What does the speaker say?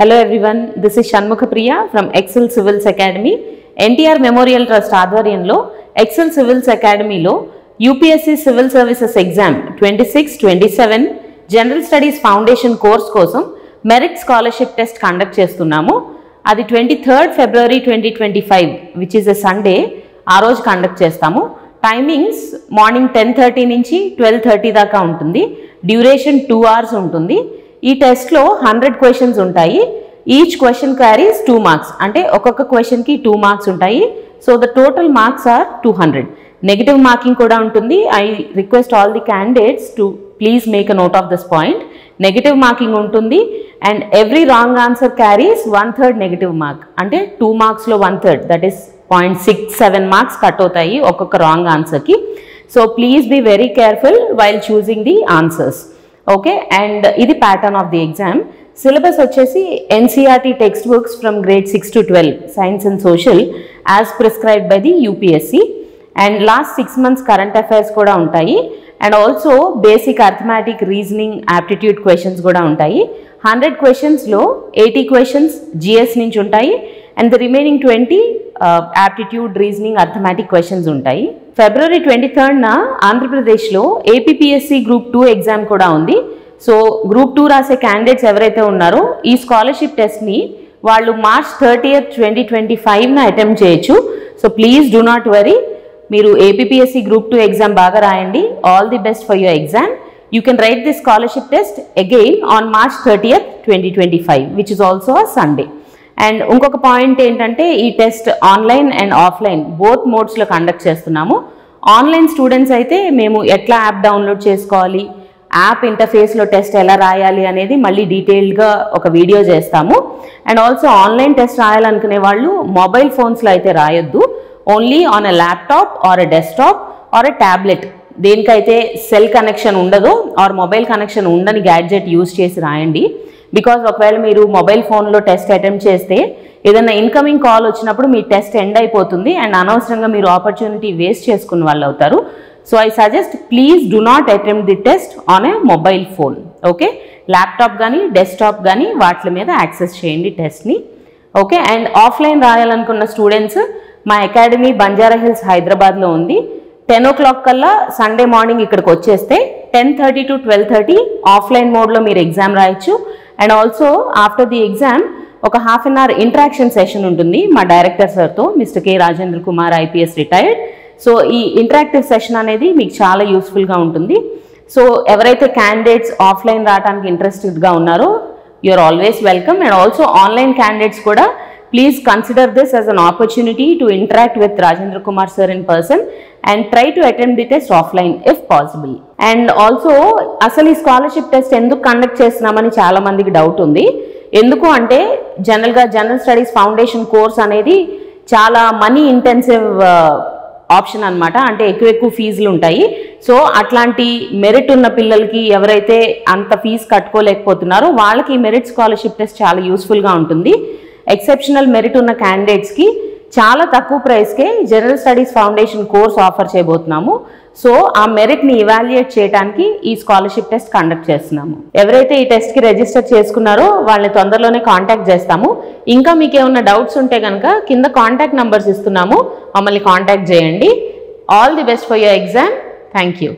Hello everyone, this is Shanmukha Priya from Excel Civils Academy. NTR Memorial Trust ఆధ్వర్యంలో Excel Civils Academy లో UPSC Civil Services Exam 26-27 General Studies Foundation course కోసం merit scholarship test conduct చేస్తున్నాము. అది 23rd February 2025 which is a Sunday ఆ రోజు conduct చేస్తాము. Timings morning 10:30 నుంచి 12:30 దాకా ఉంటుంది. డ్యూరేషన్ 2 hours ఉంటుంది. ఈ టెస్ట్లో 100 క్వశ్చన్స్ ఉంటాయి. ఈచ్ క్వశ్చన్ క్యారీస్ 2 మార్క్స్, అంటే ఒక్కొక్క క్వశ్చన్కి 2 మార్క్స్ ఉంటాయి. So the total marks are 200. Negative marking కూడా ఉంటుంది. I request all the candidates to please make a note of this point. Negative marking ఉంటుంది and every wrong answer carries 1/3 negative mark, అంటే 2 మార్క్స్లో 1/3, that is 0.67 marks cut అవుతాయి ఒక్కొక్క wrong ఆన్సర్కి. So please be very careful while choosing the answers. Okay, and ఇది pattern of the exam. Syllabus వచ్చేసి NCERT text books from grade 6 to 12 science and social as prescribed by the UPSC. And last 6 months current affairs కూడా ఉంటాయి. And also basic arithmetic, reasoning, aptitude questions కూడా ఉంటాయి. 100 క్వశ్చన్స్లో 80 questions GS నుంచి ఉంటాయి and the remaining 20 aptitude, reasoning, arithmetic questions ఉంటాయి. February 23rd ఆంధ్రప్రదేశ్లో APPSC group 2 exam కూడా ఉంది. సో గ్రూప్ 2 రాసే క్యాండిడేట్స్ ఎవరైతే ఉన్నారో ఈ స్కాలర్షిప్ టెస్ట్ని వాళ్ళు March 30th 2025 అటెంప్ట్ చేయొచ్చు. So please do not worry, మీరు ఏపీపీఎస్సీ గ్రూప్ 2 ఎగ్జామ్ బాగా రాయండి. All the best for your exam. You can write the scholarship test again on March 30th 2025 which is also a Sunday. And ఇంకొక point ఏంటంటే ఈ test online and offline both మోడ్స్లో conduct చేస్తున్నాము. Online students అయితే మేము ఎట్లా app download చేసుకోవాలి, app ఇంటర్ఫేస్లో టెస్ట్ ఎలా రాయాలి అనేది మళ్ళీ డీటెయిల్డ్గా ఒక వీడియో చేస్తాము. అండ్ ఆల్సో ఆన్లైన్ టెస్ట్ రాయాలనుకునే వాళ్ళు మొబైల్ ఫోన్స్లో అయితే రాయొద్దు. Only on a laptop or a desktop or a tablet, దేనికైతే సెల్ కనెక్షన్ ఉండదో ఆర్ మొబైల్ కనెక్షన్ ఉండని గ్యాడ్జెట్ యూజ్ చేసి రాయండి. బికాజ్ ఒకవేళ మీరు మొబైల్ ఫోన్లో టెస్ట్ అటెంప్ట్ చేస్తే ఏదైనా ఇన్కమింగ్ కాల్ వచ్చినప్పుడు మీ టెస్ట్ ఎండ్ అయిపోతుంది అండ్ అనవసరంగా మీరు ఆపర్చునిటీ వేస్ట్ చేసుకున్న వాళ్ళు అవుతారు. So I suggest please do not attempt the test on a mobile phone. Okay, laptop కానీ డెస్క్టాప్ కానీ వాటి మీద యాక్సెస్ చేయండి టెస్ట్ని. ఓకే, అండ్ ఆఫ్లైన్ రాయాలనుకున్న స్టూడెంట్స్ మా అకాడమీ బంజారా హిల్స్ హైదరాబాద్లో ఉంది. 10 o'clock కల్లా సండే మార్నింగ్ ఇక్కడికి వచ్చేస్తే 10:30 to 12:30 ఆఫ్లైన్ మోడ్లో మీరు ఎగ్జామ్ రాయొచ్చు. And also after the exam ఒక 1/2 hour ఇంటరాక్షన్ సెషన్ ఉంటుంది మా డైరెక్టర్ సార్తో, mister K Rajendra Kumar IPS retired. So ఈ ఇంటరాక్టివ్ సెషన్ అనేది మీకు చాలా యూస్ఫుల్గా ఉంటుంది. సో ఎవరైతే క్యాండిడేట్స్ ఆఫ్లైన్ రావడానికి ఇంట్రెస్టెడ్గా ఉన్నారో you're always welcome. And also online candidates కూడా please consider this as an opportunity to interact with Rajendra Kumar sir in person and try to attend the test offline if possible. And also అసలు ఈ scholarship test ఎందుకు conduct చేస్తున్నామని చాలా మందికి doubt ఉంది. ఎందుకు అంటే జనరల్గా జనరల్ స్టడీస్ ఫౌండేషన్ కోర్స్ అనేది చాలా మనీ ఇంటెన్సివ్ ఆప్షన్ అనమాట, అంటే ఎక్కువ ఫీజులు ఉంటాయి. సో అట్లాంటి మెరిట్ ఉన్న పిల్లలకి ఎవరైతే అంత ఫీజు కట్టుకోలేకపోతున్నారో వాళ్ళకి ఈ మెరిట్ స్కాలర్షిప్ టెస్ట్ చాలా యూస్ఫుల్గా ఉంటుంది. ఎక్సెప్షనల్ మెరిట్ ఉన్న క్యాండిడేట్స్కి చాలా తక్కువ ప్రైస్కే general studies foundation course offer చేయబోతున్నాము. సో ఆ మెరిట్ని ఇవాల్యుయేట్ చేయడానికి ఈ స్కాలర్షిప్ టెస్ట్ కండక్ట్ చేస్తున్నాము. ఎవరైతే ఈ టెస్ట్కి రిజిస్టర్ చేసుకున్నారో వాళ్ళని తొందరలోనే కాంటాక్ట్ చేస్తాము. ఇంకా మీకు ఏమైనా డౌట్స్ ఉంటే కనుక కింద కాంటాక్ట్ నెంబర్స్ ఇస్తున్నాము, మమ్మల్ని కాంటాక్ట్ చేయండి. All the best for your exam. Thank you.